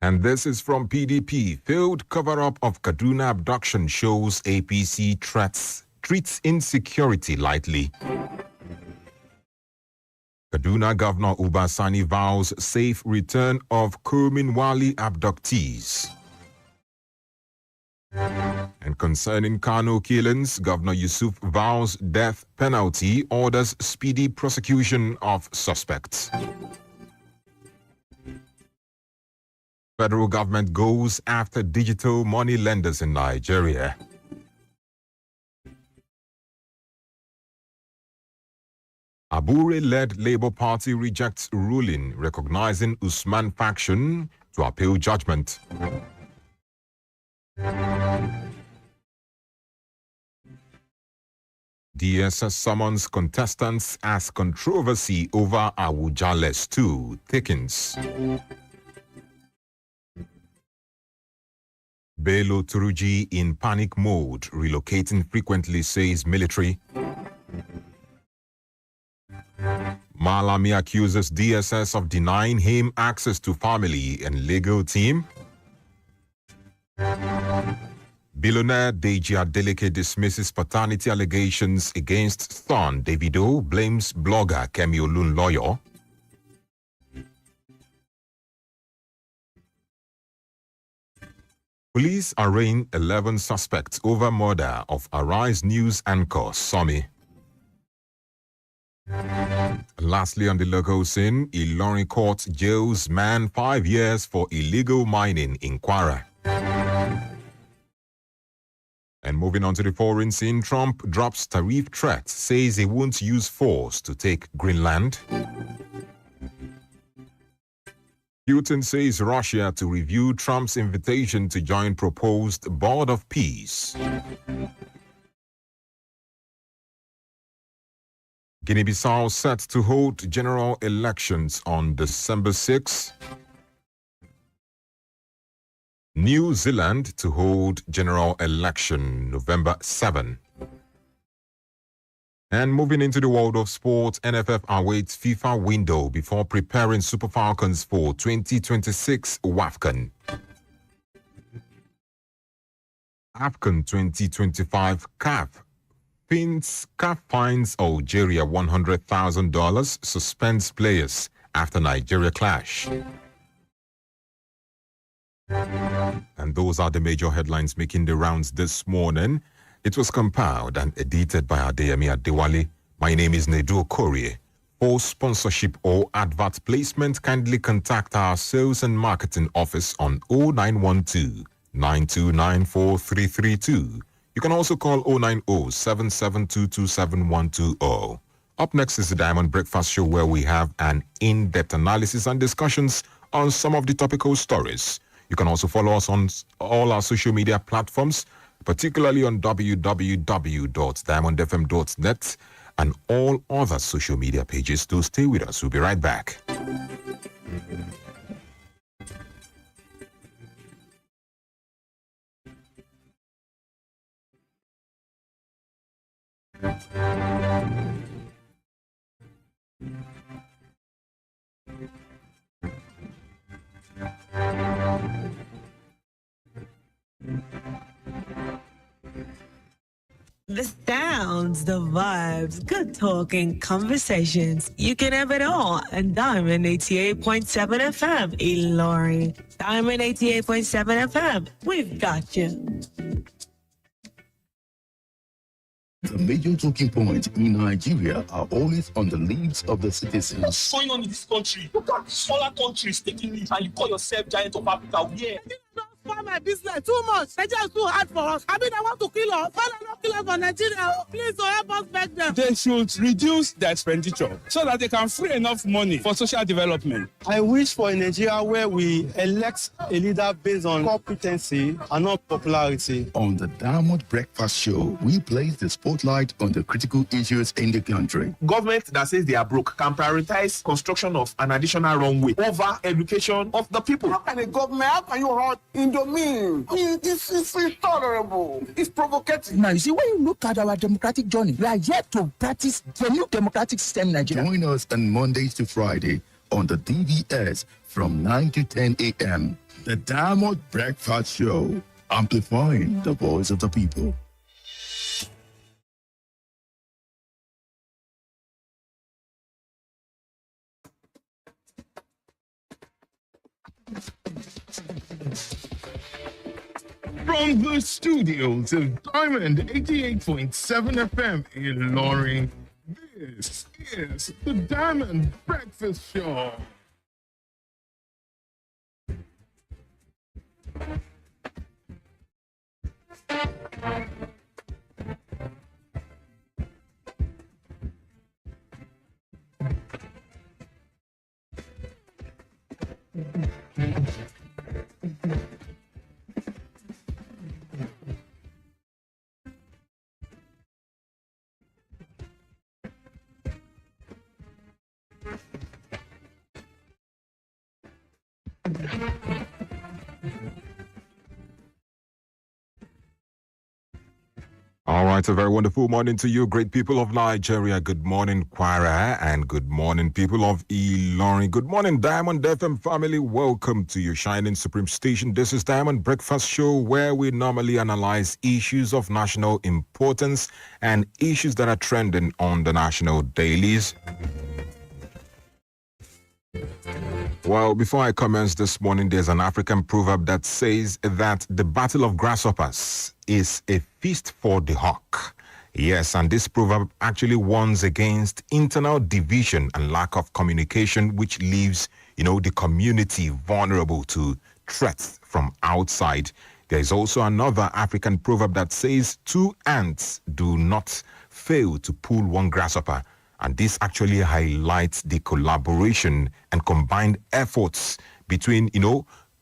And this is from PDP. Failed cover-up of Kaduna abduction shows APC treats insecurity lightly. Kaduna Governor Uba Sani vows safe return of Kurminwali abductees. And concerning Kano killings, Governor Yusuf vows death penalty, orders speedy prosecution of suspects. Federal government goes after digital money lenders in Nigeria. Abure-led Labour Party rejects ruling recognizing Usman faction to appeal judgment. DSS summons contestants as controversy over Awujale's 2 thickens. Bello Turuji in panic mode, relocating frequently, says military. Malami accuses DSS of denying him access to family and legal team. Billionaire Deji Adeleke dismisses paternity allegations against son Davido, blames blogger Kemi Olunloyo. Police arraign 11 suspects over murder of Arise News anchor Somi. Lastly, on the local scene, Ilorin court jails man 5 years for illegal mining in Kwara. And moving on to the foreign scene, Trump drops tariff threat, says he won't use force to take Greenland. Putin says Russia to review Trump's invitation to join proposed Board of Peace. Guinea-Bissau set to hold general elections on December 6. New Zealand to hold general election November 7. And moving into the world of sport, NFF awaits FIFA window before preparing Super Falcons for 2026 WAFCON. AFCON 2025 CAF fines Algeria $100,000, suspends players after Nigeria clash. And those are the major headlines making the rounds this morning. It was compiled and edited by Adeyemi Adewale. My name is Nedu Okorie. For sponsorship or advert placement, kindly contact our sales and marketing office on 0912 9294 332. You can also call 090 7722 7120. Up next is the Diamond Breakfast Show, where we have an in-depth analysis and discussions on some of the topical stories. You can also follow us on all our social media platforms, particularly on www.diamondfm.net and all other social media pages. To stay with us. We'll be right back. The sounds, the vibes, good talking, conversations. You can have it all on Diamond 88.7 FM, Ilorin. Diamond 88.7 FM, we've got you. The major talking points in Nigeria are always on the lips of the citizens. What's going on in this country? Look at smaller countries taking lead, and you call yourself giant of Africa. Yeah. For my business too much. Nigeria is too hard for us. I mean, I want to kill us. Father, not kill us for Nigeria. Please, so help us beg them. They should reduce their expenditure so that they can free enough money for social development. I wish for a Nigeria where we elect a leader based on competency and not popularity. On the Diamond Breakfast Show, we place the spotlight on the critical issues in the country. Government that says they are broke can prioritize construction of an additional runway over education of the people. How can a government, how can you hold in domain? This is intolerable. It's provocative. Now, you see, when you look at our democratic journey, we are yet to practice the new democratic system in Nigeria. Join us on Mondays to Friday on the DVS from 9 to 10 a.m. The Diamond Breakfast Show, amplifying the voice of the people. From the studios of Diamond 88.7 FM in Loring, this is the Diamond Breakfast Show. All right, a very wonderful morning to you, great people of Nigeria. Good morning, Kwara, and good morning, people of Ilorin. Good morning, Diamond FM family. Welcome to your shining supreme station. This is Diamond Breakfast Show, where we normally analyze issues of national importance and issues that are trending on the national dailies. Well, before I commence this morning, there's an African proverb that says that the battle of grasshoppers is a feast for the hawk. Yes, and this proverb actually warns against internal division and lack of communication, which leaves, the community vulnerable to threats from outside. There is also another African proverb that says two ants do not fail to pull one grasshopper. And this actually highlights the collaboration and combined efforts between,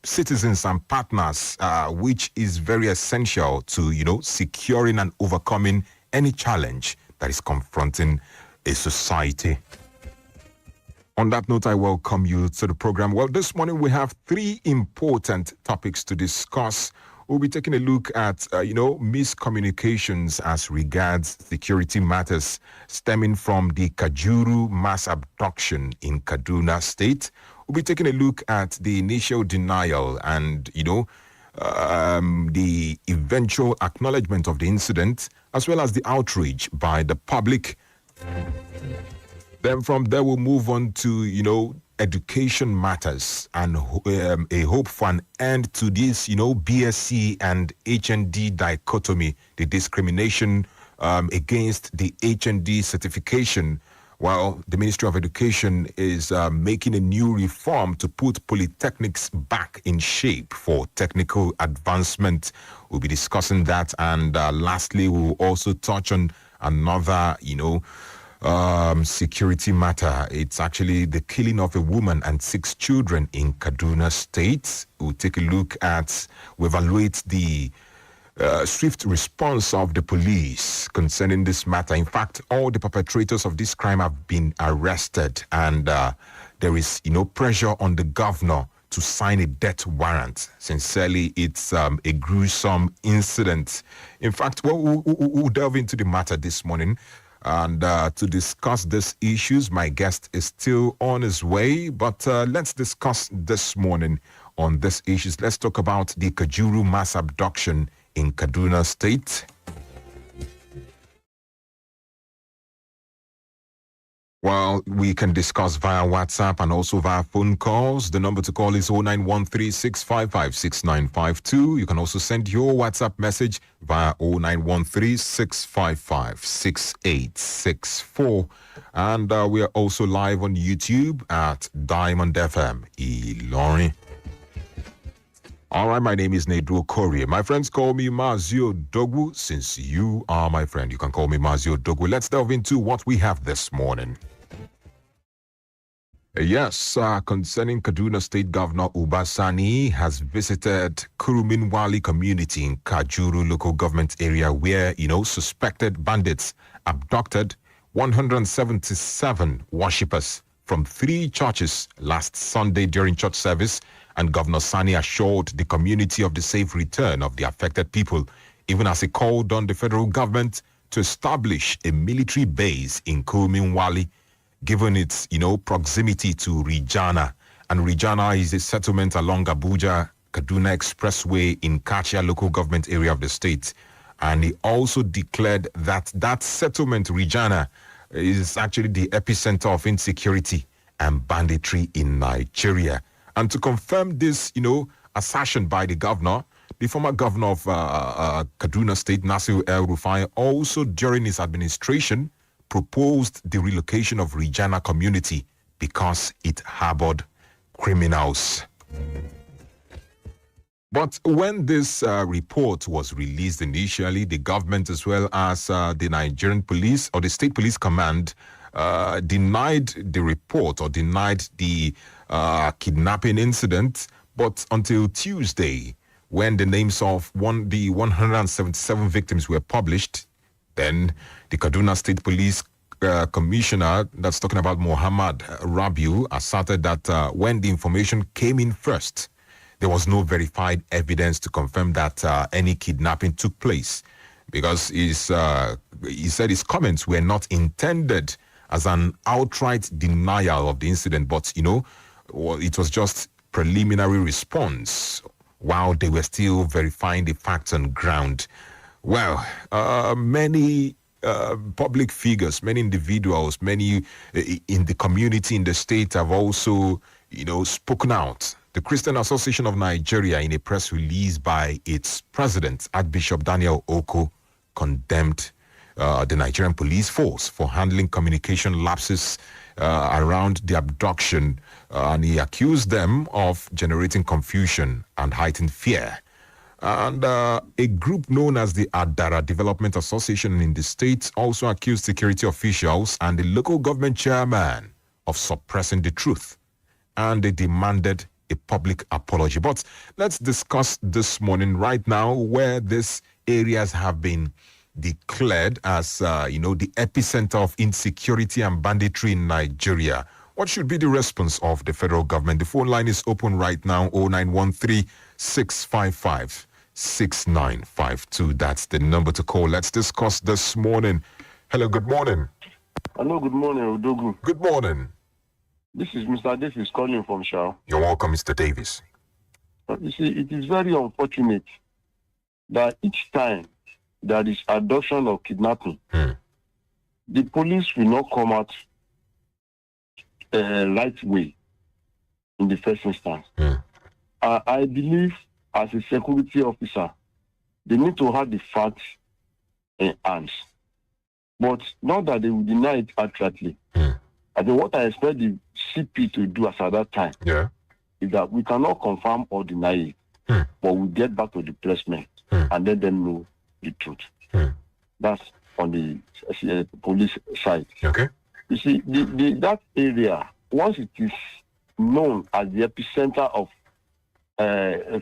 citizens and partners, which is very essential to, securing and overcoming any challenge that is confronting a society. On that note, I welcome you to the program. Well, this morning we have three important topics to discuss. We'll be taking a look at, miscommunications as regards security matters stemming from the Kajuru mass abduction in Kaduna State. We'll be taking a look at the initial denial and, the eventual acknowledgement of the incident, as well as the outrage by the public. Then from there, we'll move on to, education matters and a hope for an end to this, BSc and HND dichotomy, the discrimination against the HND certification. While the Ministry of Education is making a new reform to put polytechnics back in shape for technical advancement. We'll be discussing that. And lastly, we'll also touch on another, security matter. It's actually the killing of a woman and 6 children in Kaduna State. We'll take a look at, we evaluate the swift response of the police concerning this matter. In fact, all the perpetrators of this crime have been arrested, and there is, pressure on the governor to sign a death warrant. Sincerely, it's a gruesome incident. In fact, we'll delve into the matter this morning. And to discuss these issues, my guest is still on his way, but let's discuss this morning on these issues. Let's talk about the Kajuru mass abduction in Kaduna State. Well, we can discuss via WhatsApp and also via phone calls. The number to call is 0913-655-6952. You can also send your WhatsApp message via 0913-655-6864. And we are also live on YouTube at Diamond FM Ilorin. All right, my name is Nedu Okorie. My friends call me Mazio Dogu. Since you are my friend, you can call me Mazio Dogu. Let's delve into what we have this morning. Yes, concerning Kaduna State Governor Uba Sani has visited Kuruminwali community in Kajuru local government area where, suspected bandits abducted 177 worshippers from 3 churches last Sunday during church service, and Governor Sani assured the community of the safe return of the affected people, even as he called on the federal government to establish a military base in Kuruminwali, given its, proximity to Rijana And Rijana is a settlement along Abuja Kaduna Expressway in Kachia local government area of the state. And he also declared that that settlement, Rijana, is actually the epicenter of insecurity and banditry in Nigeria. And to confirm this, assertion by the governor, the former governor of Kaduna State, Nasir El-Rufai, also during his administration proposed the relocation of Rijana community because it harbored criminals. But when this report was released initially, the government as well as the Nigerian police or the state police command denied the report or denied the kidnapping incident. But until Tuesday, when the names of the 177 victims were published, then the Kaduna State Police Commissioner, that's talking about Muhammad Rabiu, asserted that when the information came in first, there was no verified evidence to confirm that any kidnapping took place, because he said his comments were not intended as an outright denial of the incident, but, it was just preliminary response while they were still verifying the facts on ground. Well, many public figures, many individuals, many in the community, in the state have also, spoken out. The Christian Association of Nigeria, in a press release by its president, Archbishop Daniel Oko, condemned the Nigerian police force for handling communication lapses around the abduction, and he accused them of generating confusion and heightened fear. And a group known as the Adara Development Association in the state also accused security officials and the local government chairman of suppressing the truth, and they demanded a public apology. But let's discuss this morning right now where these areas have been declared as, the epicenter of insecurity and banditry in Nigeria. What should be the response of the federal government? The phone line is open right now, 0913-655-6952. That's the number to call. Let's discuss this morning. Hello, good morning. Hello, good morning, Odogu. Good morning. This is Mr. Davis calling from Shao. You're welcome, Mr. Davis. But you see, it is very unfortunate that each time there is abduction or kidnapping, the police will not come out right way in the first instance. I believe as a security officer, they need to have the facts in hands. But not that they will deny it outrightly. I think what I expect the CP to do as at that time is that we cannot confirm or deny it, but we get back to the placement and let them know the truth. That's on the police side. Okay. You see, that area, once it is known as the epicenter of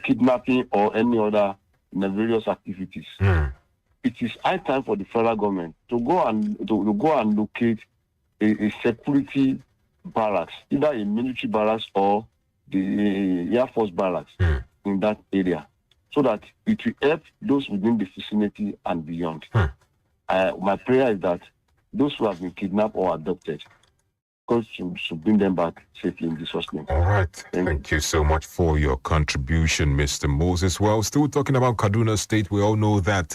kidnapping or any other nefarious activities, it is high time for the federal government to go and locate a security barracks, either a military barracks or the Air Force barracks in that area, so that it will help those within the vicinity and beyond. My prayer is that those who have been kidnapped or abducted, God should bring them back safely in Jesus' name. All right. Thank you so much for your contribution, Mr. Moses. Well, still talking about Kaduna State, we all know that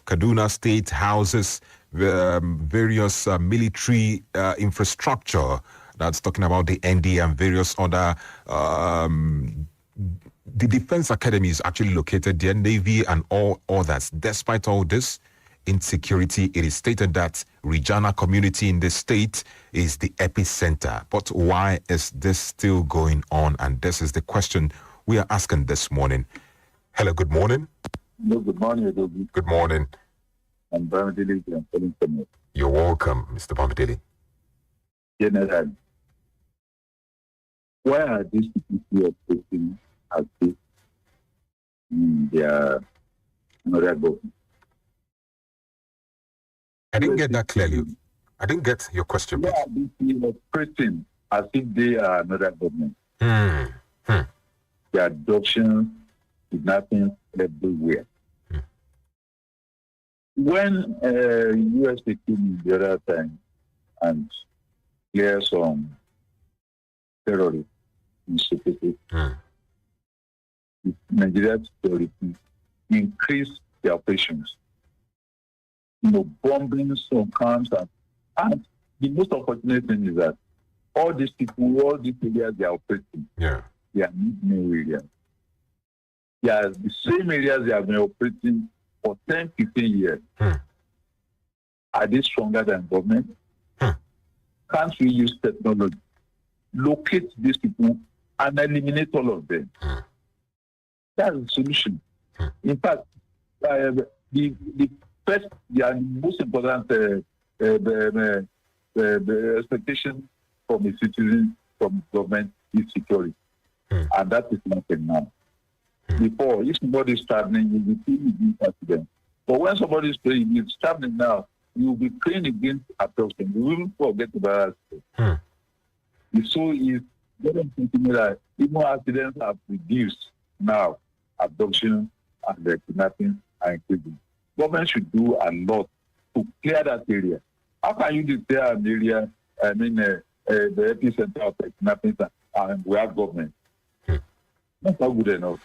Kaduna State houses various military infrastructure. That's talking about the ND and various other. The Defense Academy is actually located there, Navy and all others. Despite all this insecurity, it is stated that Rijana community in the state is the epicenter. But why is this still going on? And this is the question we are asking this morning. Hello, good morning. Hello, good morning. Good morning. I'm Bamidele. I'm calling from you. You're welcome, Mr. Bamidele. General, why are these people here posting as this in their another government? I didn't get that clearly. I didn't get your question. Why are these people operating as if they are another government? The adoption, kidnapping everywhere. When USA came in the other time and clear some terrorists, in Sokoto. Nigeria security increase their operations. Bombings on camps, and the most unfortunate thing is that all these people, all these areas they are operating, they are new areas. They are the same areas they have been operating for 10, 15 years. Are they stronger than government? Can't we use technology, locate these people, and eliminate all of them? That's the solution. In fact, the first, the most important expectation from a citizen, from government, is security. And that is nothing now. Before, if somebody is traveling, you will be praying against accident. But when somebody is praying, it's traveling now, you will be praying against abduction. You will forget about accident. So it's very important that even accidents have reduced now. Abduction and kidnapping are increasing. Government should do a lot to clear that area. How can you declare an area, the epicenter of kidnapping, and we have government? That's not good enough.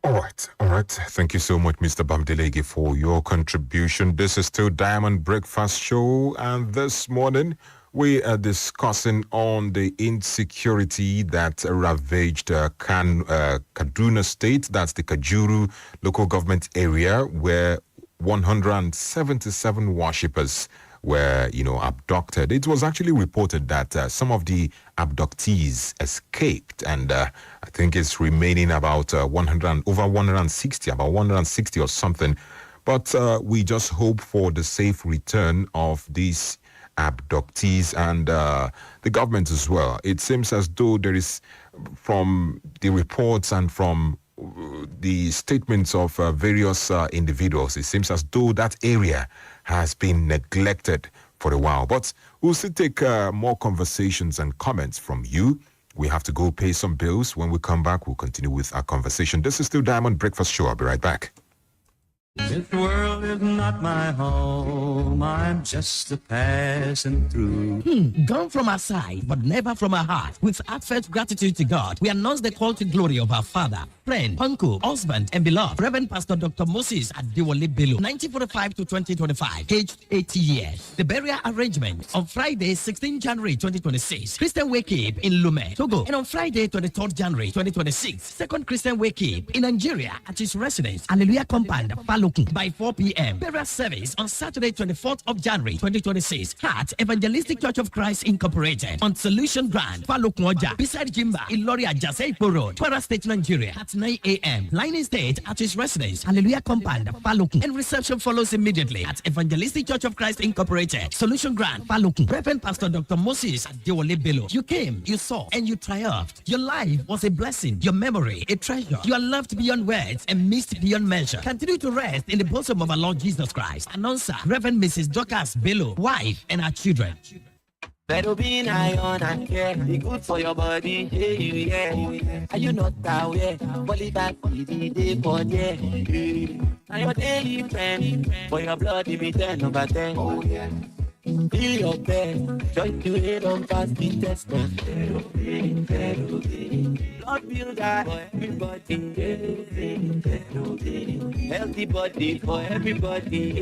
All right. Thank you so much, Mr. Bamdelege, for your contribution. This is still Diamond Breakfast Show, and this morning we are discussing on the insecurity that ravaged Kaduna State. That's the Kajuru local government area, where 177 worshippers were, abducted. It was actually reported that some of the abductees escaped, and I think it's remaining about over 160 or something. But we just hope for the safe return of these abductees and the government as well. It seems as though there is, from the reports and from the statements of various individuals, it seems as though that area has been neglected for a while. But we'll still take more conversations and comments from you. We have to go pay some bills. When we come back, we'll continue with our conversation. This is still Diamond Breakfast Show. I'll be right back. This world is not my home, I'm just a passing through. Gone from our side, but never from our heart. With heartfelt gratitude to God, we announce the call to glory of our father, friend, uncle, husband, and beloved, Reverend Pastor Dr. Moses Adewale Bello, 1945 to 2025, aged 80 years. The burial arrangement on Friday, 16 January 2026, Christian Wake in Lomé, Togo, and on Friday, 23rd January 2026, second Christian Wake in Nigeria at his residence, Hallelujah Compound, by 4 p.m. Burial service on Saturday, 24th of January 2026 at Evangelistic Church of Christ Incorporated on Solution Grand, Falokmoja, beside Jimba, Ilori Ajase Ipo Road, Kwara State, Nigeria at 9 a.m. Lining State at his residence, Hallelujah Compound, Falokun, and reception follows immediately at Evangelistic Church of Christ Incorporated, Solution Grand, Falokun. Reverend Pastor Dr. Moses Adewale Bello, you came, you saw, and you triumphed. Your life was a blessing, your memory a treasure. You are loved beyond words and missed beyond measure. Continue to rest in the bosom of our Lord Jesus Christ. Announcer, Reverend Mrs. Dorcas Bello, wife, and her children. Better be iron and care, be good for your body. Yeah. Are you not aware? Body back for the day for yeah. And your daily friend, for your blood, if it's 10 over 10. Oh, yeah. Feel your best, join to it on fast the test. Blood builder for everybody. Healthy body for everybody.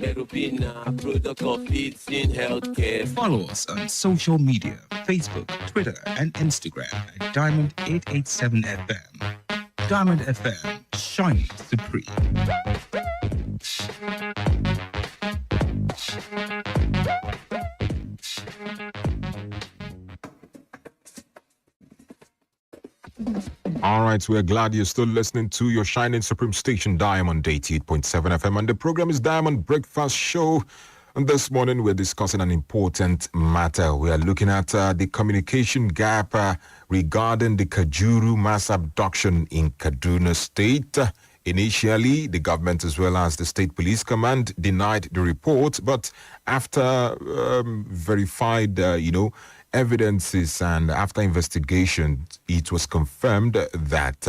Terupina, product of Fits in Healthcare. Follow us on social media, Facebook, Twitter, and Instagram at Diamond 887 FM. Diamond FM, shining supreme. All right, we're glad you're still listening to your shining supreme station, Diamond 88.7 FM, and the program is Diamond Breakfast Show. And this morning we're discussing an important matter. We are looking at the communication gap regarding the Kajuru mass abduction in Kaduna State. Initially, the government as well as the State Police Command denied the report, but after verified, evidences and after investigation, it was confirmed that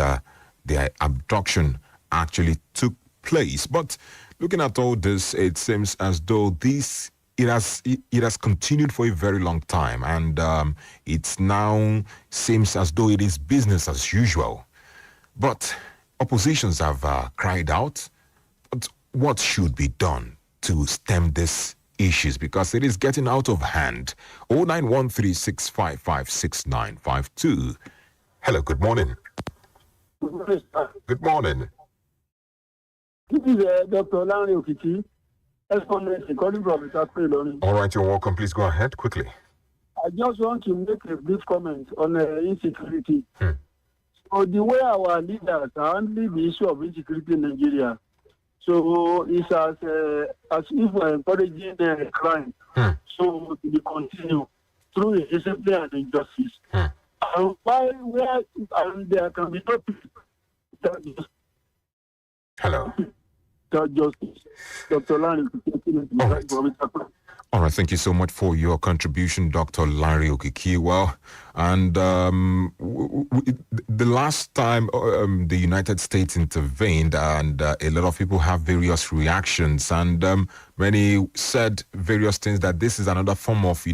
the abduction actually took place. But looking at all this, it seems as though this it has continued for a very long time, and it now seems as though it is business as usual. But oppositions have cried out. But what should be done to stem these issues, because it is getting out of hand? 09136556952. Hello, good morning. Good morning. This is Dr. Larry Okiki, correspondent calling from Okorie. All right, you're welcome. Please go ahead quickly. I just want to make a brief comment on insecurity. So the way our leaders are handling the issue of insecurity in Nigeria, so it's as if we're encouraging crime. So to be continued through discipline and injustice. And there can be no peace. Hello. Justice. Dr. Larry. All right, thank you so much for your contribution, Dr. Larry Okiki. Well, and the last time the United States intervened, and a lot of people have various reactions, and many said various things, that this is another form of,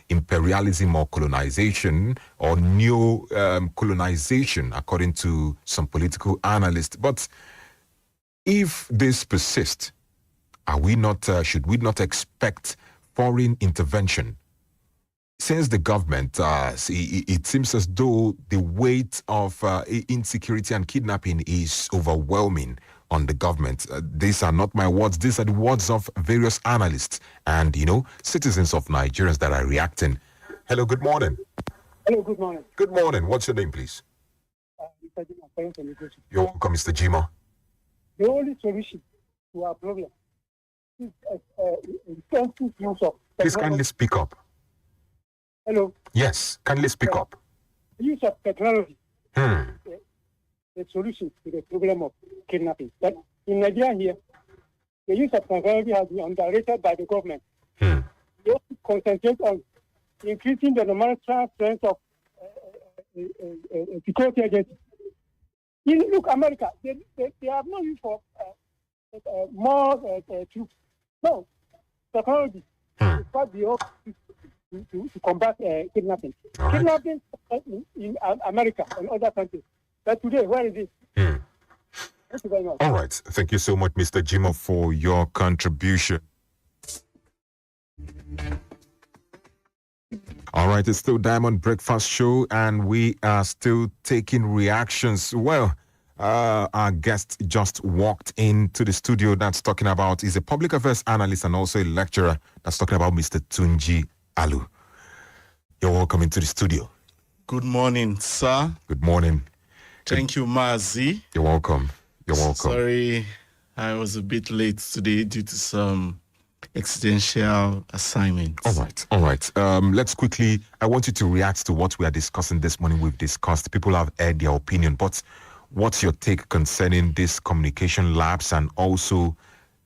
imperialism or colonization or neo-colonization, according to some political analysts. But if this persists, should we not expect foreign intervention? Since the government, it seems as though the weight of insecurity and kidnapping is overwhelming on the government. These are not my words. These are the words of various analysts and, citizens of Nigerians that are reacting. Hello, good morning. Hello, good morning. Good morning. What's your name, please? Mr. Jima. You're welcome, Mr. Jima. The only solution to our problem is intensive use of technology. Please kindly speak up. Hello. Yes, kindly speak up. The use of technology is the solution to the problem of kidnapping. But in Nigeria here, the use of technology has been underrated by the government. They have to concentrate on increasing the numerical strength of security agencies. Look, America, they have no use for more troops. No, technology is what we hope to combat kidnapping. All right. Kidnapping in America and other countries. But today, where is it? Thank you very much. All right. Thank you so much, Mr. Jimo, for your contribution. All right, it's still Diamond Breakfast Show, and we are still taking reactions. Well, our guest just walked into the studio. He's a public affairs analyst and also a lecturer. That's talking about Mr. Tunji Alu. You're welcome into the studio. Good morning, sir. Good morning. Thank you, Mazi. You're welcome. You're welcome. Sorry, I was a bit late today due to some existential assignments. All right. Let's quickly, I want you to react to what we are discussing this morning. We've discussed, people have aired their opinion, but what's your take concerning this communication lapse and also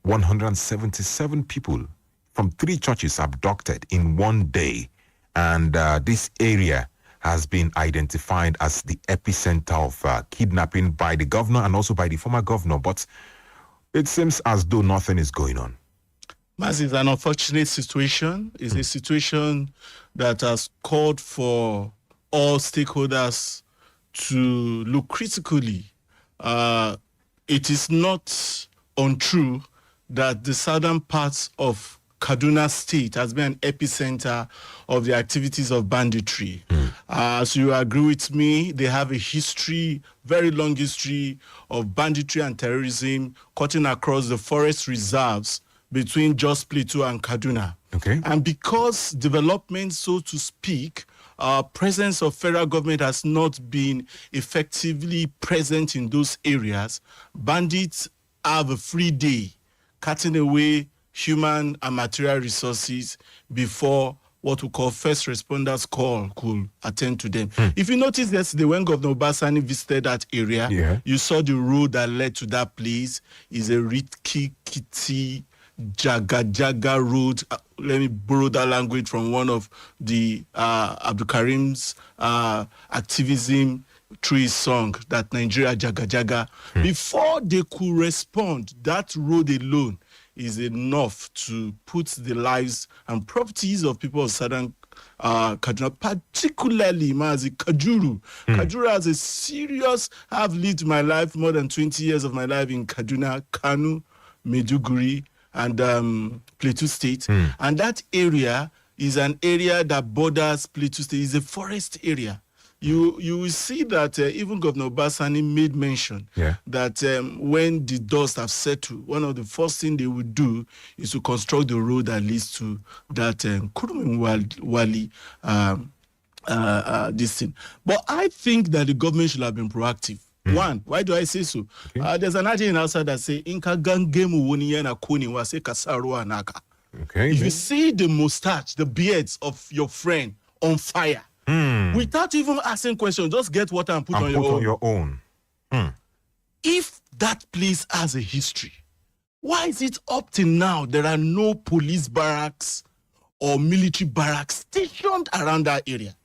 177 people from 3 churches abducted in one day? And this area has been identified as the epicenter of kidnapping by the governor and also by the former governor. But it seems as though nothing is going on. Mas, it's an unfortunate situation. It's a situation that has called for all stakeholders to look critically. It is not untrue that the southern parts of Kaduna State has been an epicenter of the activities of banditry. As you agree with me, they have a history, very long history of banditry and terrorism cutting across the forest reserves between Jos Plateau and Kaduna. Okay. And because development, so to speak, presence of federal government has not been effectively present in those areas, bandits have a free day cutting away human and material resources before what we call first responders call could attend to them. If you notice yesterday when Governor Obasani visited that area, you saw the road that led to that place is a Rikikiti Jaga road. Let me borrow that language from one of the Abdul Karim's activism through his song, that Nigeria Jaga Jaga. Before they could respond, that road alone is enough to put the lives and properties of people of southern Kaduna, particularly Mazi Kajuru. Kajuru has a serious, I've lived my life, more than 20 years of my life in Kaduna, Kanu, Maiduguri, and Plateau State. And that area is an area that borders Plateau State. It's a forest area. You will see that even Governor Basani made mention that when the dust have settled, one of the first things they would do is to construct the road that leads to that Kurumin Wali this thing. But I think that the government should have been proactive. One, why do I say so? There's an article outside that say Inka gangemu woniya na kuni wase kasaru anaka. If you see the mustache, the beards of your friend on fire, without even asking questions, just get water and put on your own. If that place has a history, why is it up till now there are no police barracks or military barracks stationed around that area?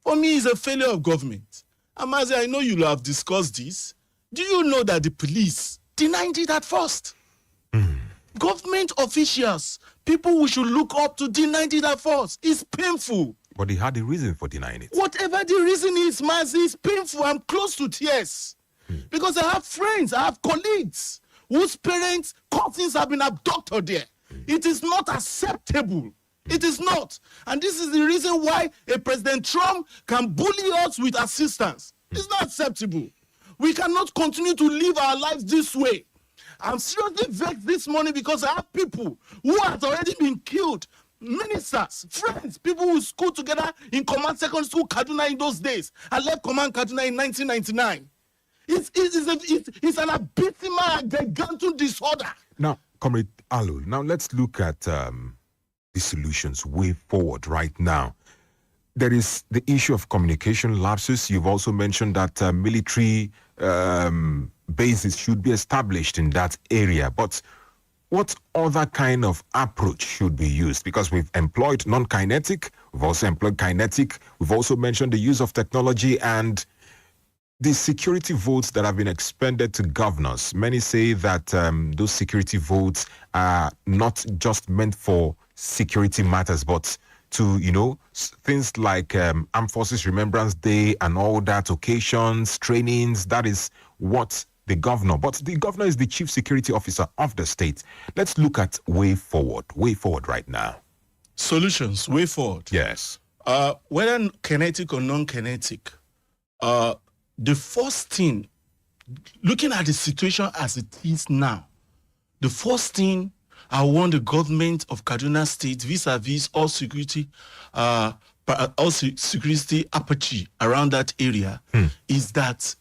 For me, it's a failure of government. Amazi, I know you have discussed this. Do you know that the police denied it at first? Government officials, people we should look up to, denied it at first. It's painful. But they had a reason for denying it. Whatever the reason is, Mazi, it's painful. I'm close to tears. Because I have friends, I have colleagues whose parents, cousins have been abducted there. It is not acceptable. It is not. And this is the reason why a President Trump can bully us with assistance. It's not acceptable. We cannot continue to live our lives this way. I'm seriously vexed this morning because I have people who have already been killed. Ministers, friends, people who school together in Command Secondary School Kaduna in those days. I left Command Kaduna in 1999. It's an abysmal, gigantic disorder. Now, Comrade Alu, now let's look at the solutions way forward right now. There is the issue of communication lapses. You've also mentioned that military bases should be established in that area. But what other kind of approach should be used? Because we've employed non-kinetic, we've also employed kinetic, we've also mentioned the use of technology and the security votes that have been expended to governors. Many say that those security votes are not just meant for security matters, but to, things like Armed Forces Remembrance Day and all that, occasions, trainings. That is what the governor, but the governor is the chief security officer of the state. Let's look at way forward right now. Solutions, way forward. Yes. Whether kinetic or non-kinetic, the first thing, looking at the situation as it is now, the first thing I want the government of Kaduna State vis-a-vis all security aperture around that area is that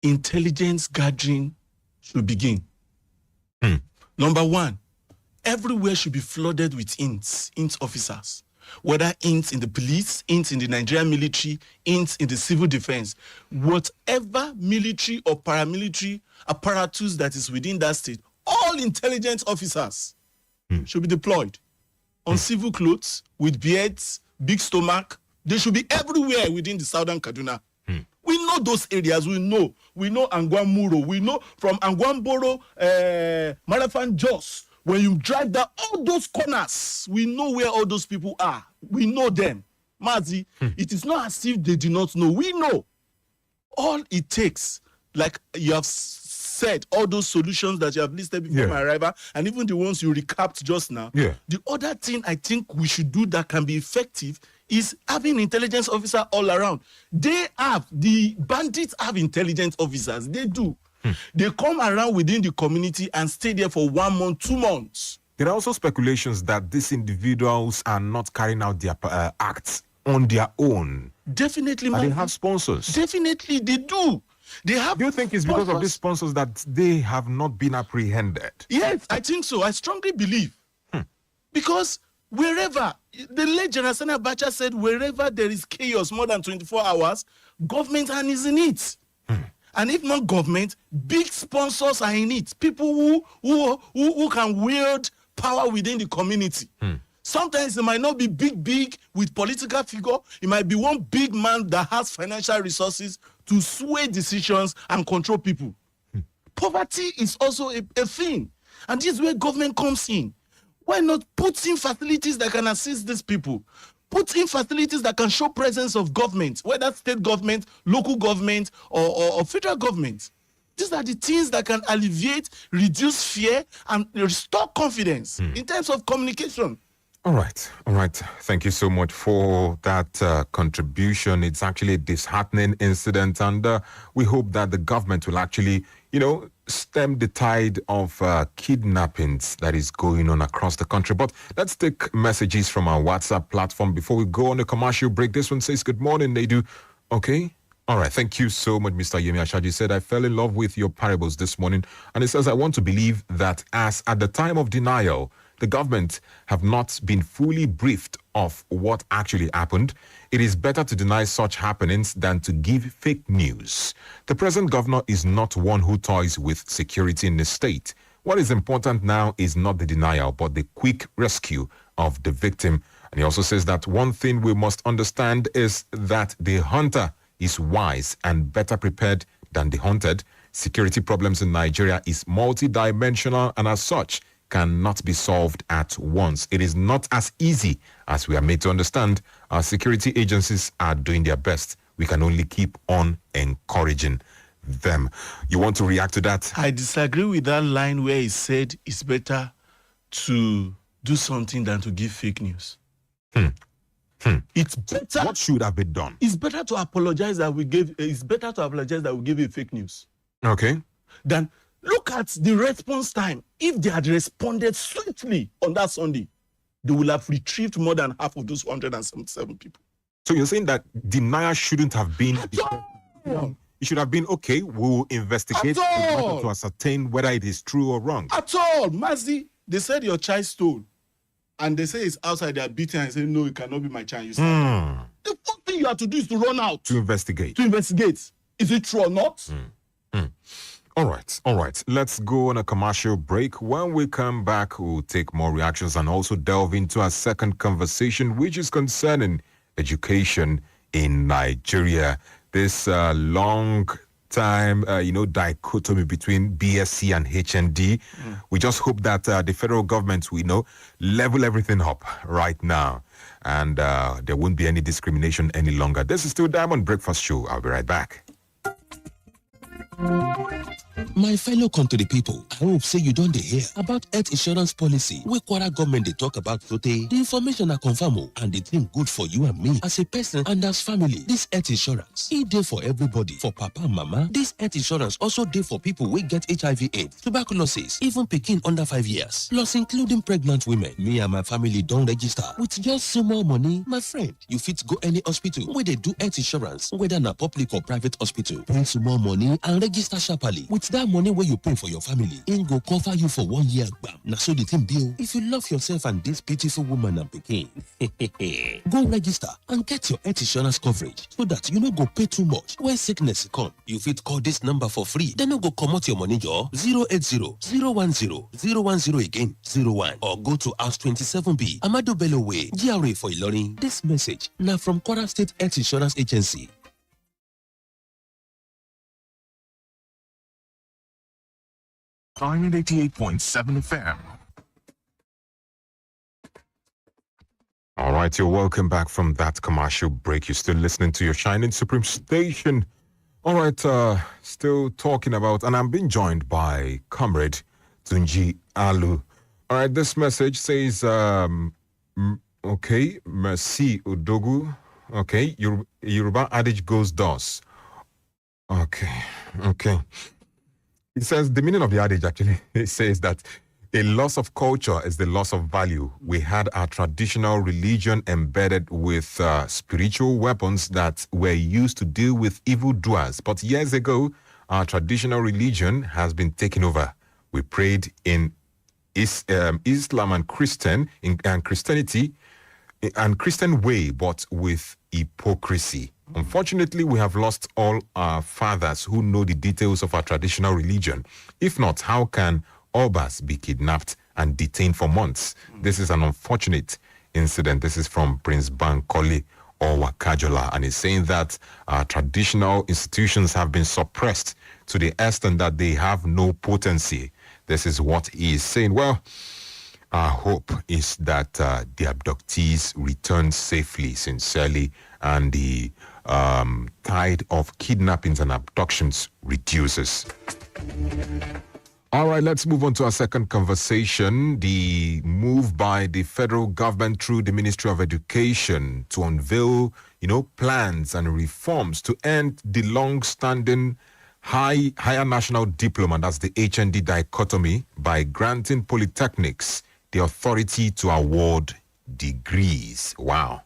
intelligence gathering should begin. Number one, everywhere should be flooded with int officers, whether int in the police, int in the Nigerian military, int in the civil defense. Whatever military or paramilitary apparatus that is within that state, all intelligence officers should be deployed on civil clothes, with beards, big stomach. They should be everywhere within the southern Kaduna. We know those areas. We know Angwamuro. We know from Angwamboro, Marafan Jos. When you drive down all those corners, we know where all those people are. We know them. Mazi, it is not as if they do not know. We know. All it takes, like you have said, all those solutions that you have listed before my arrival, and even the ones you recapped just now. The other thing I think we should do that can be effective is having intelligence officers all around. The bandits have intelligence officers. They do. They come around within the community and stay there for 1 month, 2 months. There are also speculations that these individuals are not carrying out their acts on their own. Definitely, they have sponsors. Definitely, they do. They have. Do you think it's because of these sponsors that they have not been apprehended? Yes, I think so. I strongly believe. Because wherever, the late General Sani Abacha said, wherever there is chaos more than 24 hours, government hand is in it. And if not government, big sponsors are in it. People who can wield power within the community. Sometimes it might not be big with political figure. It might be one big man that has financial resources to sway decisions and control people. Poverty is also a thing. And this is where government comes in. Why not put in facilities that can assist these people? Put in facilities that can show presence of government, whether state government, local government, or federal government. These are the things that can alleviate, reduce fear, and restore confidence in terms of communication. All right. Thank you so much for that contribution. It's actually a disheartening incident, and we hope that the government will actually, stem the tide of kidnappings that is going on across the country. But let's take messages from our WhatsApp platform before we go on a commercial break. This one says, good morning, Nedu. Okay. All right. Thank you so much, Mr. Yemi Ashaji. Said, I fell in love with your parables this morning. And it says, I want to believe that as at the time of denial, the government have not been fully briefed of what actually happened. It is better to deny such happenings than to give fake news. The present governor is not one who toys with security in the state. What is important now is not the denial, but the quick rescue of the victim. And he also says that one thing we must understand is that the hunter is wise and better prepared than the hunted. Security problems in Nigeria is multidimensional and as such cannot be solved at once. It is not as easy as we are made to understand. Our security agencies are doing their best. We can only keep on encouraging them. You want to react to that? I disagree with that line where he said it's better to do something than to give fake news. It's better. What should have been done? It's better to apologize that we gave. It's better to apologize that we gave you fake news. Okay. Then look at the response time. If they had responded swiftly on that Sunday, they will have retrieved more than half of those 177 people. So you're saying that denial shouldn't have been. It should have been, okay, we'll investigate to ascertain whether it is true or wrong. At all. Mazi, they said your child stole. And they say it's outside, they are beating and say, no, it cannot be my child. You stand The first thing you have to do is to run out. To investigate. Is it true or not? All right. Let's go on a commercial break. When we come back, we'll take more reactions and also delve into our second conversation, which is concerning education in Nigeria. This long time, dichotomy between BSc and HND. We just hope that the federal government will, level everything up right now. And there won't be any discrimination any longer. This is still Diamond Breakfast Show. I'll be right back. My fellow country people, I hope say you don't hear about health insurance policy wey Kwara government dey talk about today. The information na confirm and the thing good for you and me as a person and as family. This health insurance, e dey for everybody, for papa and mama. This health insurance also dey for people wey get HIV/AIDS, tuberculosis, even pikin under 5 years, plus including pregnant women. Me and my family don register with just small money. My friend, you fit go any hospital where they do health insurance, whether na public or private hospital. Pay small money and register sharply. With that money where you pay for your family, it go cover you for 1 year. Now so the thing deal. If you love yourself and this beautiful woman and pikin, go register and get your health insurance coverage so that you no go pay too much when sickness come. You fit call this number for free. Then no go come out your money, your 080-010-010 again 01 or go to house 27B Amado Bello Way, GRA for Ilorin. This message now from Kwara State Health Insurance Agency. Diamond 88.7 FM. All right, you're welcome back from that commercial break. You're still listening to your Shining Supreme station. All right, still talking about, and I'm being joined by Comrade Tunji Alu. All right, this message says, okay, merci Udogu. Okay, Yoruba adage goes thus. Okay. It says the meaning of the adage actually, it says that a loss of culture is the loss of value. We had our traditional religion embedded with spiritual weapons that were used to deal with evildoers. But years ago, our religion has been taken over. We prayed in Islam and Christianity and Christian way, but with hypocrisy. Unfortunately, we have lost all our fathers who know the details of our traditional religion. If not, how can Obas be kidnapped and detained for months? This is an unfortunate incident. This is from Prince Bankole Owakajola, and he's saying that our traditional institutions have been suppressed to the extent that they have no potency. This is what he is saying. Well, our hope is that the abductees return safely, sincerely, and the tide of kidnappings and abductions reduces. All right, let's move on to our second conversation. The move by the federal government through the Ministry of Education to unveil, plans and reforms to end the long-standing higher national diploma, that's the HND dichotomy, by granting polytechnics the authority to award degrees. Wow.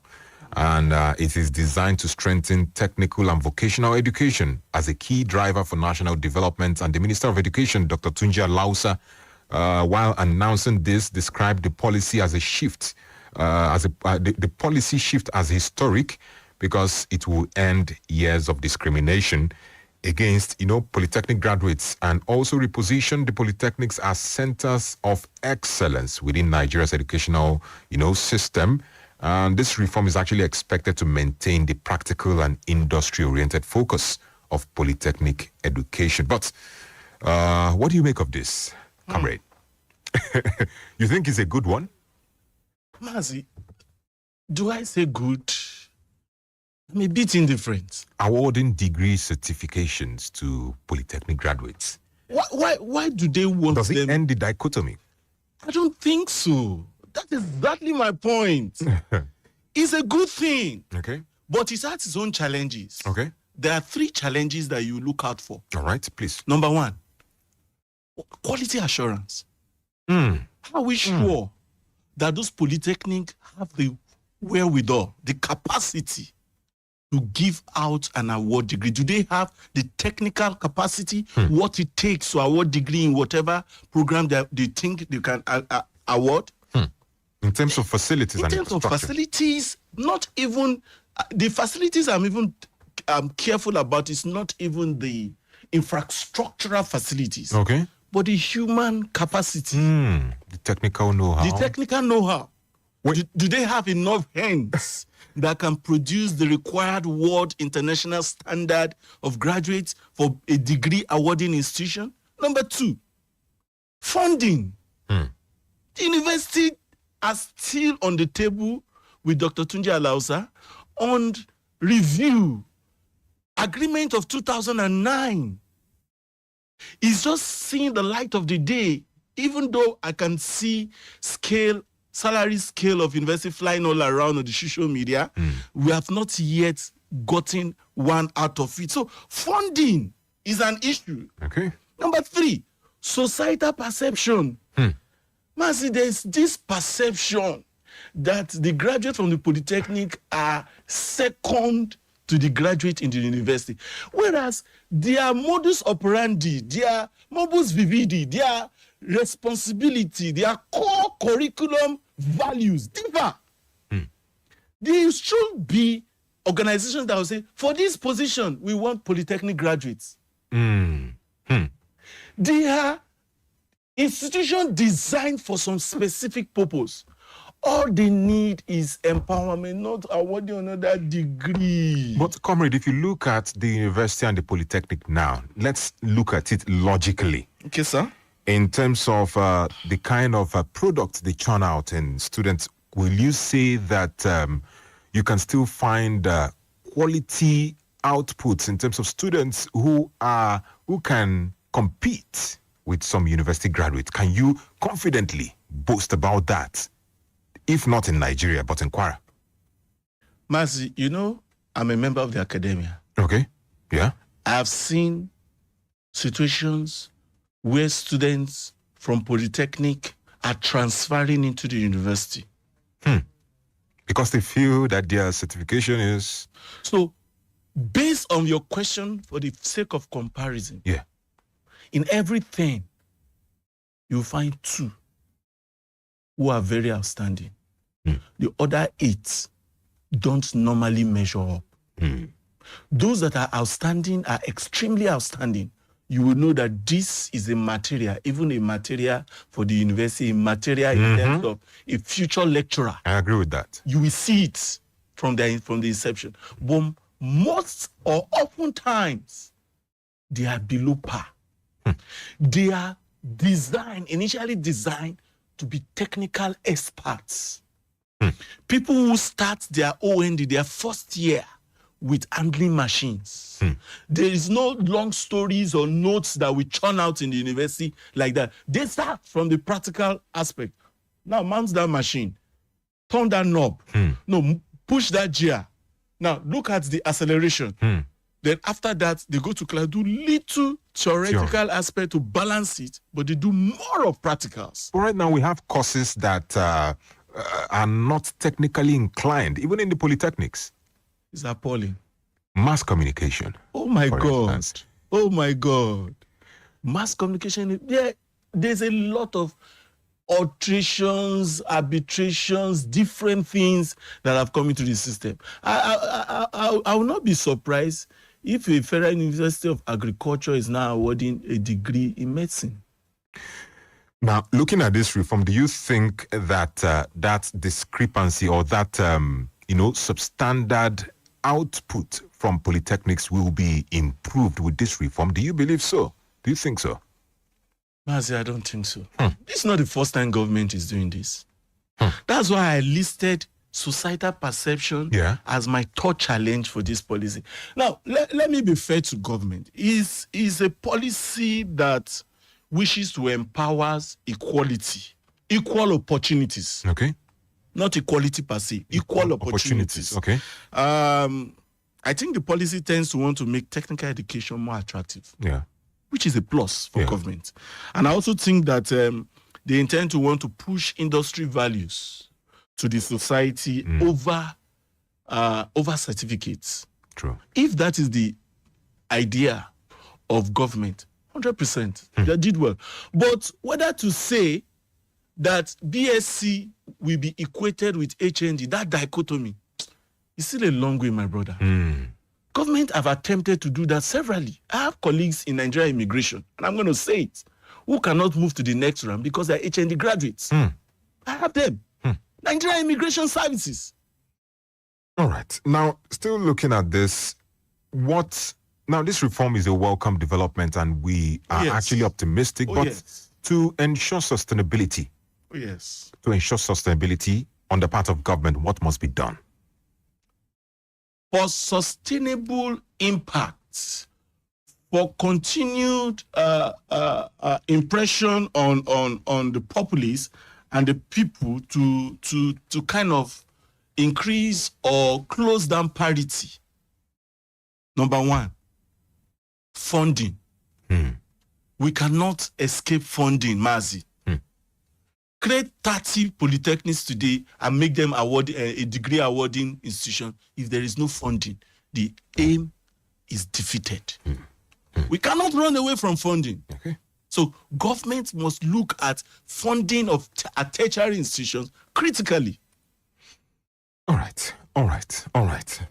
And it is designed to strengthen technical and vocational education as a key driver for national development. And the Minister of Education, Dr. Tunji Alausa, while announcing this, described the policy as a shift, the policy shift as historic, because it will end years of discrimination against, polytechnic graduates, and also reposition the polytechnics as centers of excellence within Nigeria's educational, system. And this reform is actually expected to maintain the practical and industry-oriented focus of polytechnic education. But what do you make of this, comrade? You think it's a good one? Mazi, do I say good? I'm a bit indifferent. Awarding degree certifications to polytechnic graduates. Why do they want Does it them? end the dichotomy? I don't think so. That is exactly my point. It's a good thing. Okay. But it has its own challenges. Okay. There are 3 challenges that you look out for. All right, please. Number 1, quality assurance. How are we sure that those polytechnics have the wherewithal, the capacity to give out an award degree? Do they have the technical capacity, what it takes to award degree in whatever program that they think they can award? In terms of facilities In and terms of infrastructure. facilities, not even the facilities I'm careful about is not even the infrastructural facilities. Okay. But the human capacity. The technical know-how. The technical know-how. Do they have enough hands that can produce the required world international standard of graduates for a degree awarding institution? Number 2, funding. The university are still on the table with Dr. Tunji Alausa on review agreement of 2009. It's just seeing the light of the day, even though I can see salary scale of university flying all around on the social media. We have not yet gotten one out of it. So funding is an issue. Okay. Number 3, societal perception. Mazi, there's this perception that the graduates from the polytechnic are second to the graduate in the university, whereas their modus operandi, their modus vividi, their responsibility, their core curriculum values differ. There should be organizations that will say, for this position, we want polytechnic graduates. They are institutions designed for some specific purpose. All they need is empowerment, not awarding another degree. But, comrade, if you look at the university and the polytechnic now, let's look at it logically. Okay, sir. In terms of the kind of product they churn out and students, will you say that you can still find quality outputs in terms of students who can compete with some university graduates? Can you confidently boast about that? If not in Nigeria, but in Kwara? Mazi, I'm a member of the academia. Okay. Yeah. I've seen situations where students from polytechnic are transferring into the university. Because they feel that their certification is... So, based on your question, for the sake of comparison, in everything, you find 2 who are very outstanding. The other 8 don't normally measure up. Those that are outstanding are extremely outstanding. You will know that this is a material, even a material for the university, a material in terms of a future lecturer. I agree with that. You will see it from the inception. But most or oftentimes, they are below par. They are initially designed to be technical experts. People who start their OND, their first year, with handling machines. There is no long stories or notes that we churn out in the university like that. They start from the practical aspect. Now, mount that machine, turn that knob, push that gear. Now, look at the acceleration. Then after that, they go to class, do little theoretical aspect to balance it, but they do more of practicals. But right now, we have courses that are not technically inclined, even in the polytechnics. It's appalling. Mass communication. Oh my God. Oh my God. Mass communication, there's a lot of alterations, arbitrations, different things that have come into the system. I will not be surprised if a Federal University of Agriculture is now awarding a degree in medicine. Now, looking at this reform, do you think that that discrepancy or that, substandard output from polytechnics will be improved with this reform? Do you believe so? Do you think so? Mazi, I don't think so. This is not the first time government is doing this. That's why I listed societal perception as my third challenge for this policy. Now, let me be fair to government. Is a policy that wishes to empower equality, equal opportunities. Okay. Not equality per se, equal opportunities. Okay. I think the policy tends to want to make technical education more attractive. Yeah. Which is a plus for government. And I also think that they intend to want to push industry values to the society over certificates. True. If that is the idea of government, 100%, they did well. But whether to say that BSc will be equated with HND, that dichotomy, is still a long way, my brother. Government have attempted to do that severally. I have colleagues in Nigeria immigration, and I'm going to say it, who cannot move to the next round because they're HND graduates. I have them. Nigeria Immigration Services. All right. Now, still looking at this, now this reform is a welcome development, and we are actually optimistic, but to ensure sustainability, to ensure sustainability on the part of government, what must be done? For sustainable impact, for continued impression on the populace and the people to kind of increase or close down parity. Number one, funding. We cannot escape funding, Mazi. Create 30 polytechnics today and make them a degree awarding institution. If there is no funding, the aim is defeated. We cannot run away from funding. So government must look at funding of tertiary institutions critically. All right.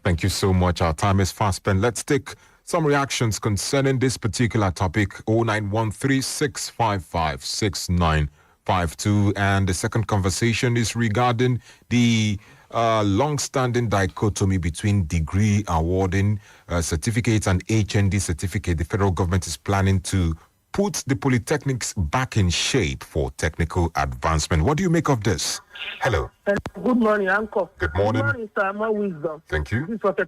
Thank you so much. Our time is fast spent. Let's take some reactions concerning this particular topic. 0913-655-6952. And the second conversation is regarding the long-standing dichotomy between degree awarding certificates and HND certificate. The federal government is planning to put the polytechnics back in shape for technical advancement. What do you make of this? Hello. Good morning, Uncle. Good morning. Good morning, sir. More wisdom. Thank you. This is what you're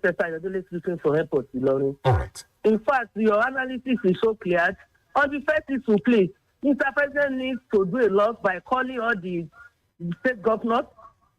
looking for airport, Learning. All right. In fact, your analysis is so clear. On the first issue, please, Mr. President needs to do a lot by calling all the state governors,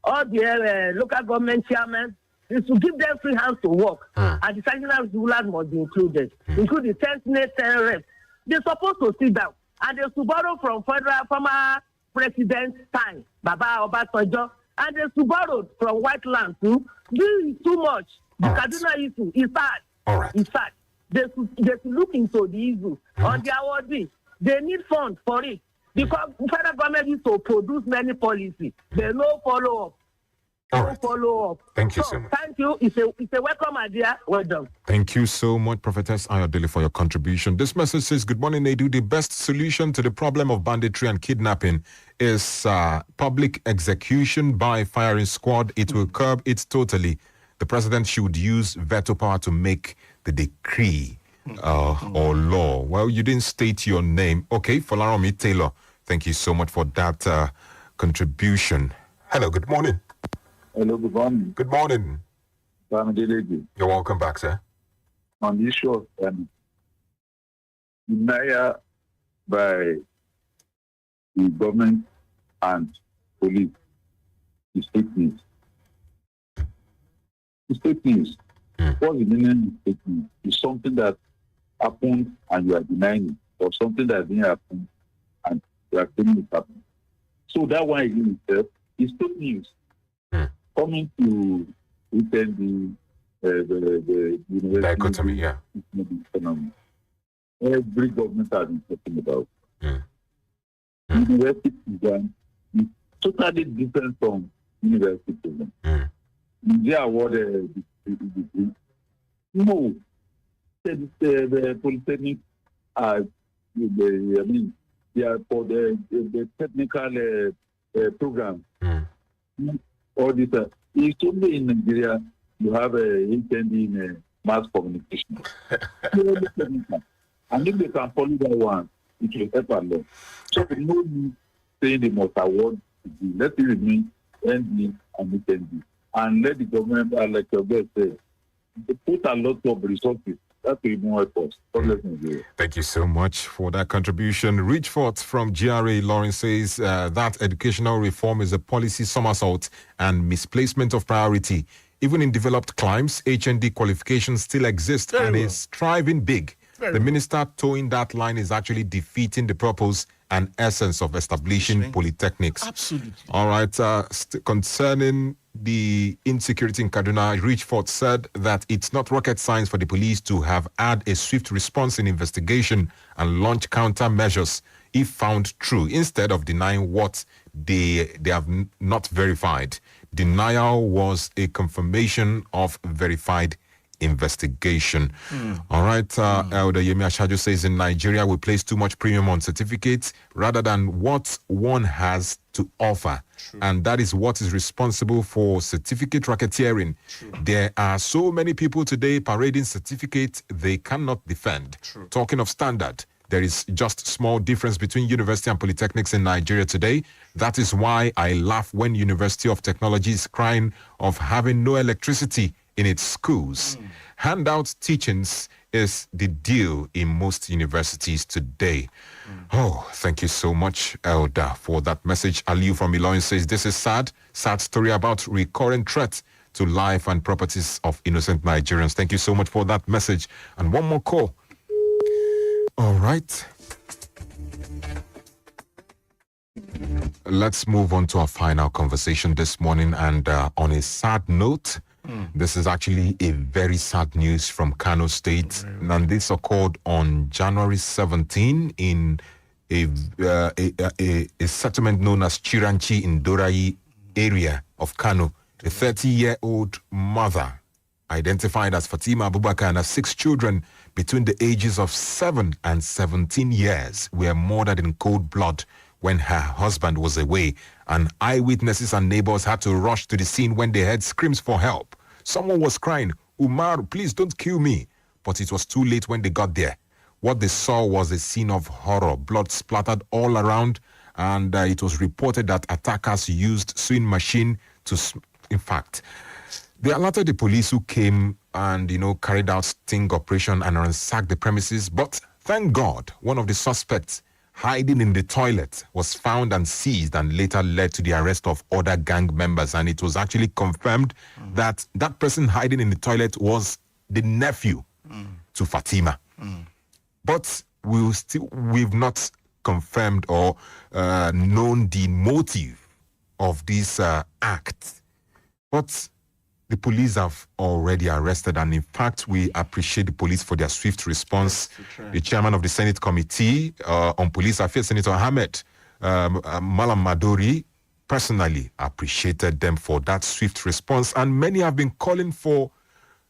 all the local government chairmen, is to give them free hands to work. And the regional rulers must be included, including the 10 reps. They're supposed to sit down, and they're to borrow from former president's time, Baba Obasanjo, and they're to borrow from white land too. This is too much. The Kaduna issue is sad. All right. It's sad. They should look into the issue on their awarding. They need funds for it because federal government needs to produce many policies. There's no follow-up. Follow up. Thank you so much. Thank you. It's a welcome idea. Well done. Thank you so much, Prophetess Ayodele, for your contribution. This message says, good morning, Nedu. The best solution to the problem of banditry and kidnapping is public execution by firing squad. It will curb it totally. The president should use veto power to make the decree. or law. Well, you didn't state your name. Okay, Folaromi Taylor, thank you so much for that contribution. Hello, good morning. Hello, good morning. Good morning. You're welcome back, sir. On the issue of denial by the government and police is fake news. It's fake news. What the meaning of fake news is something that happened and you are denying it, or something that didn't happen and you are claiming it happened. So that one again itself is fake news. Coming to within the university dichotomy, economy. Every government has been talking about. University program is totally different from university program. They award the degree. No, the polytechnic they are for the technical program. All this it's only in Nigeria you have a HND in mass communication. And if they can follow that one, it will help a lot. So no need saying they must award degree. Let it remain ND and HND. And let the government, like your guest said, they put a lot of resources. That will be more help us. Thank you so much for that contribution. Richford from GRA Lawrence says that educational reform is a policy somersault and misplacement of priority. Even in developed climes, HND qualifications still exist and is thriving big. The minister towing that line is actually defeating the purpose and essence of establishing polytechnics. Absolutely. All right. Concerning the insecurity in Kaduna, Richford said that it's not rocket science for the police to have had a swift response in investigation and launch countermeasures if found true, instead of denying what they have not verified. Denial was a confirmation of verified investigation. All right. Elder Yemi Ashajo says in Nigeria, we place too much premium on certificates rather than what one has to offer. And that is what is responsible for certificate racketeering. There are so many people today parading certificates they cannot defend. Talking of standard, there is just small difference between university and polytechnics in Nigeria today. That is why I laugh when University of Technology is crying of having no electricity in its schools. Handout teachings is the deal in most universities today. Oh, thank you so much, Elder, for that message. Aliu from Ilorin says, this is sad story about recurrent threat to life and properties of innocent Nigerians. Thank you so much for that message. And one more call. All right. Let's move on to our final conversation this morning. And on a sad note, this is actually a very sad news from Kano State. And this occurred on January 17 in a settlement known as Chiranchi in Dorai area of Kano. A 30-year-old mother, identified as Fatima Abubakar, and her 6 children between the ages of 7 and 17 years were murdered in cold blood when her husband was away. And eyewitnesses and neighbors had to rush to the scene when they heard screams for help. Someone was crying, "Umar, please don't kill me." But it was too late when they got there. What they saw was a scene of horror. Blood splattered all around, and it was reported that attackers used sewing machine to... In fact, they alerted the police, who came and, carried out sting operation and ransacked the premises. But thank God, one of the suspects hiding in the toilet was found and seized, and later led to the arrest of other gang members. And it was actually confirmed that that person hiding in the toilet was the nephew to Fatima. But we've not confirmed or known the motive of this act. But the police have already arrested, and in fact, we appreciate the police for their swift response. The chairman of the Senate Committee on Police Affairs, Senator Ahmed Malam Madori, personally appreciated them for that swift response. And many have been calling for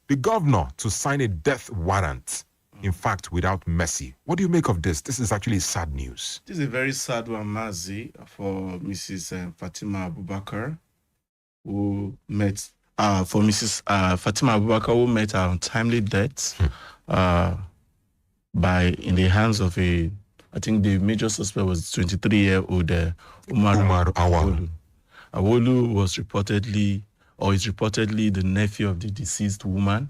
the governor to sign a death warrant, in fact, without mercy. What do you make of this? This is actually sad news. This is a very sad one, Mazi, for Mrs. Fatima Abubakar, who met... for Mrs. Fatima Abubakar, who met her untimely death. in the hands of I think the major suspect was 23-year-old Umar Awolu. Awolu was reportedly the nephew of the deceased woman.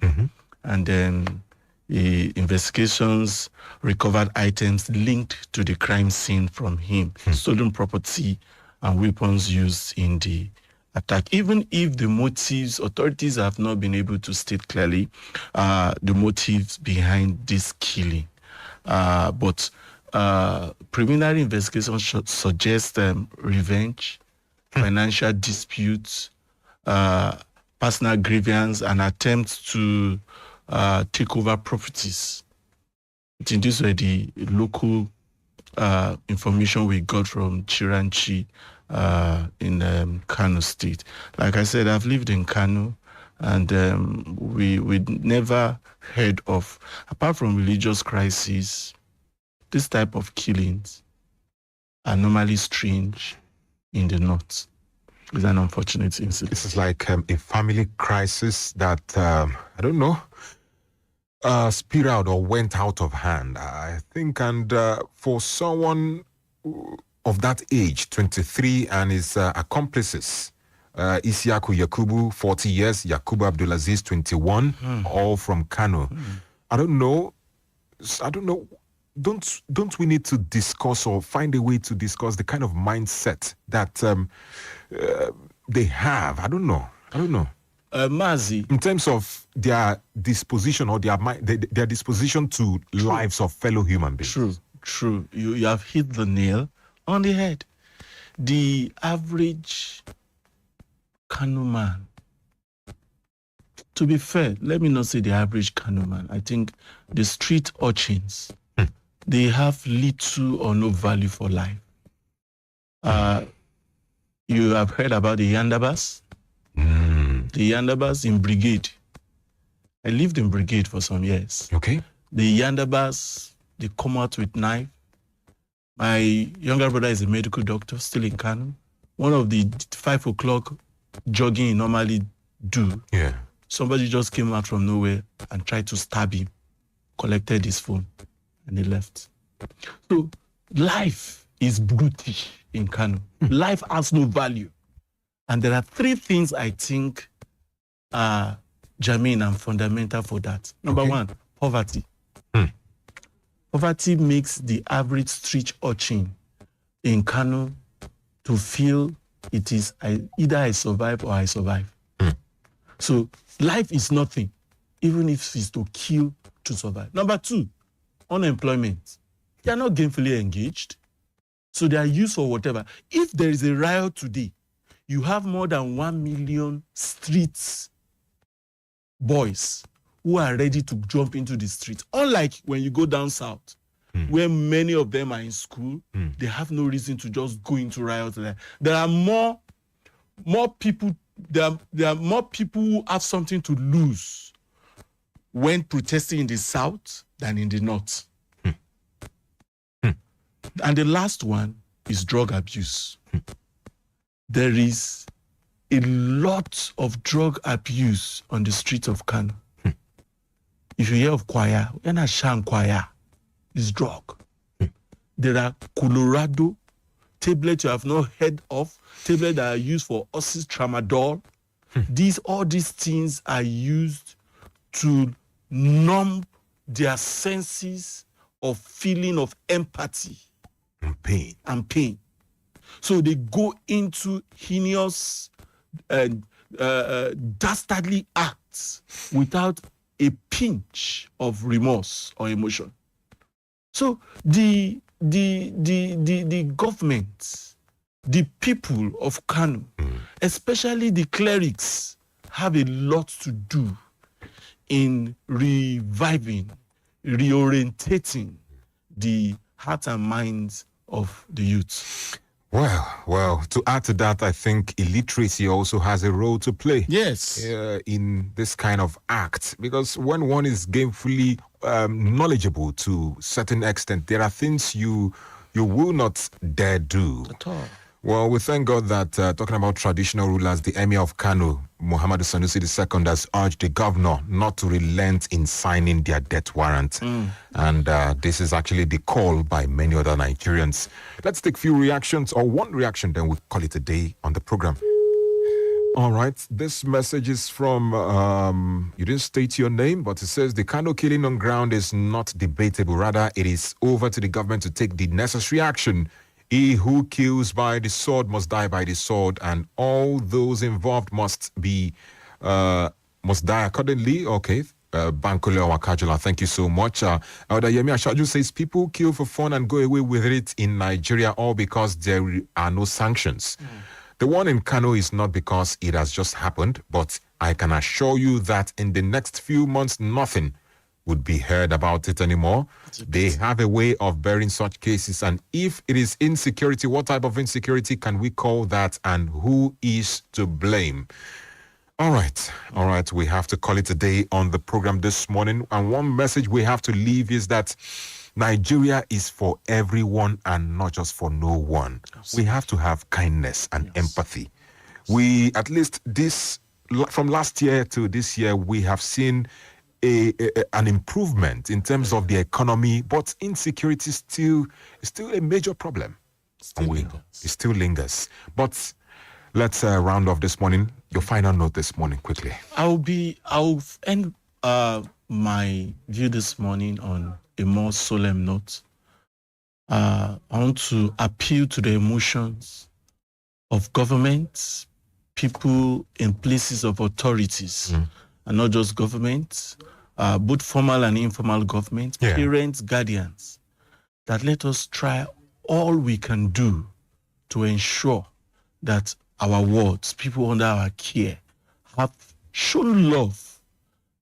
And then the investigations recovered items linked to the crime scene from him, stolen property and weapons used in the attack. Even if the motives, authorities have not been able to state clearly the motives behind this killing. But preliminary investigations suggest revenge, financial disputes, personal grievance, and attempts to take over properties. I think these were the local information we got from Chiranchi in Kano State. Like I said, I've lived in Kano, and we never heard of, apart from religious crises, this type of killings are normally strange in the north. It's an unfortunate incident. This is like a family crisis that, I don't know, spiraled or went out of hand, I think. And for someone of that age, 23, and his accomplices, Isiaku Yakubu, 40 years, Yakubu Abdulaziz, 21, all from Kano. I don't know. Don't we need to discuss or find a way to discuss the kind of mindset that they have? I don't know. Mazi, in terms of their disposition or their disposition to lives of fellow human beings. True. You have hit the nail on the head. The average Kano man, to be fair, let me not say the average Kano man. I think the street urchins, they have little or no value for life. You have heard about the Yandabas? The Yandabas in Brigade. I lived in Brigade for some years. Okay. The Yandabas, they come out with knife. My younger brother is a medical doctor, still in Kano. One of the 5 o'clock jogging he normally do. Yeah. Somebody just came out from nowhere and tried to stab him, collected his phone, and he left. So life is brutish in Kano. Life has no value. And there are 3 things I think are germane and fundamental for that. Number 1, poverty. Poverty makes the average street urchin in Kano to feel it is either I survive or I survive. So life is nothing, even if it's to kill to survive. Number 2, unemployment. They are not gainfully engaged, so they are used for whatever. If there is a riot today, you have more than 1 million street boys who are ready to jump into the street. Unlike when you go down south, where many of them are in school, they have no reason to just go into riots. There are more people. There are more people who have something to lose when protesting in the south than in the north. And the last one is drug abuse. There is a lot of drug abuse on the streets of Kano. If you hear of choir, choir is drug. There are Colorado tablets you have not heard of, tablets that are used for oxys tramadol. All these things are used to numb their senses of feeling of empathy and pain. So they go into heinous dastardly acts without a pinch of remorse or emotion. So the government, the people of Kano, especially the clerics, have a lot to do in reviving, reorientating the heart and minds of the youth. Well, to add to that, I think illiteracy also has a role to play. Yes. In this kind of act, because when one is gainfully knowledgeable to a certain extent, there are things you will not dare do. At all. Well, we thank God that talking about traditional rulers, the Emir of Kano Muhammadu Sanusi II has urged the governor not to relent in signing their death warrant. And this is actually the call by many other Nigerians. Let's take few reactions, or one reaction, then we'll call it a day on the program. All right, this message is from, you didn't state your name, but it says the Kano killing on ground is not debatable. Rather, it is over to the government to take the necessary action. He who kills by the sword must die by the sword, and all those involved must die accordingly. Okay. Bankole Wakajula, thank you so much. Elder Yemi Ashaju says people kill for fun and go away with it in Nigeria, all because there are no sanctions. The one in Kano is not because it has just happened, but I can assure you that in the next few months, nothing would be heard about it anymore. They have a way of bearing such cases, and if it is insecurity, what type of insecurity can we call that, and who is to blame? All right, we have to call it a day on the program this morning, and one message we have to leave is that Nigeria is for everyone and not just for no one. We have to have kindness and empathy. We, at least from last year to this year, we have seen an improvement in terms of the economy, but insecurity is still a major problem. It still lingers. But let's round off this morning. Your final note this morning, quickly. I'll end my view this morning on a more solemn note. I want to appeal to the emotions of governments, people in places of authorities, and not just governments, both formal and informal governments, parents, guardians, that let us try all we can do to ensure that our wards, people under our care, have shown love,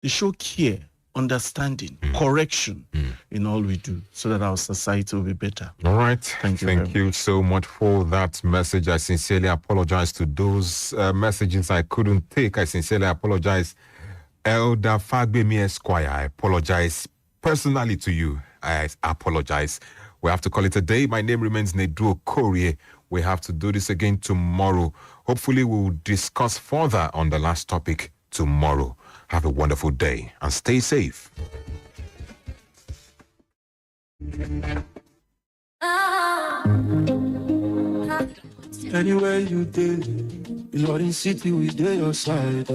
they show care, understanding, correction in all we do, so that our society will be better. All right. Thank you so much for that message. I sincerely apologize to those messages I couldn't take. I sincerely apologize. Elder Fagbemi Esquire, I apologize personally to you. I apologize. We have to call it a day. My name remains Nedu Okorie. We have to do this again tomorrow. Hopefully we'll discuss further on the last topic tomorrow. Have a wonderful day and stay safe. Anywhere you did, in the city we did your side.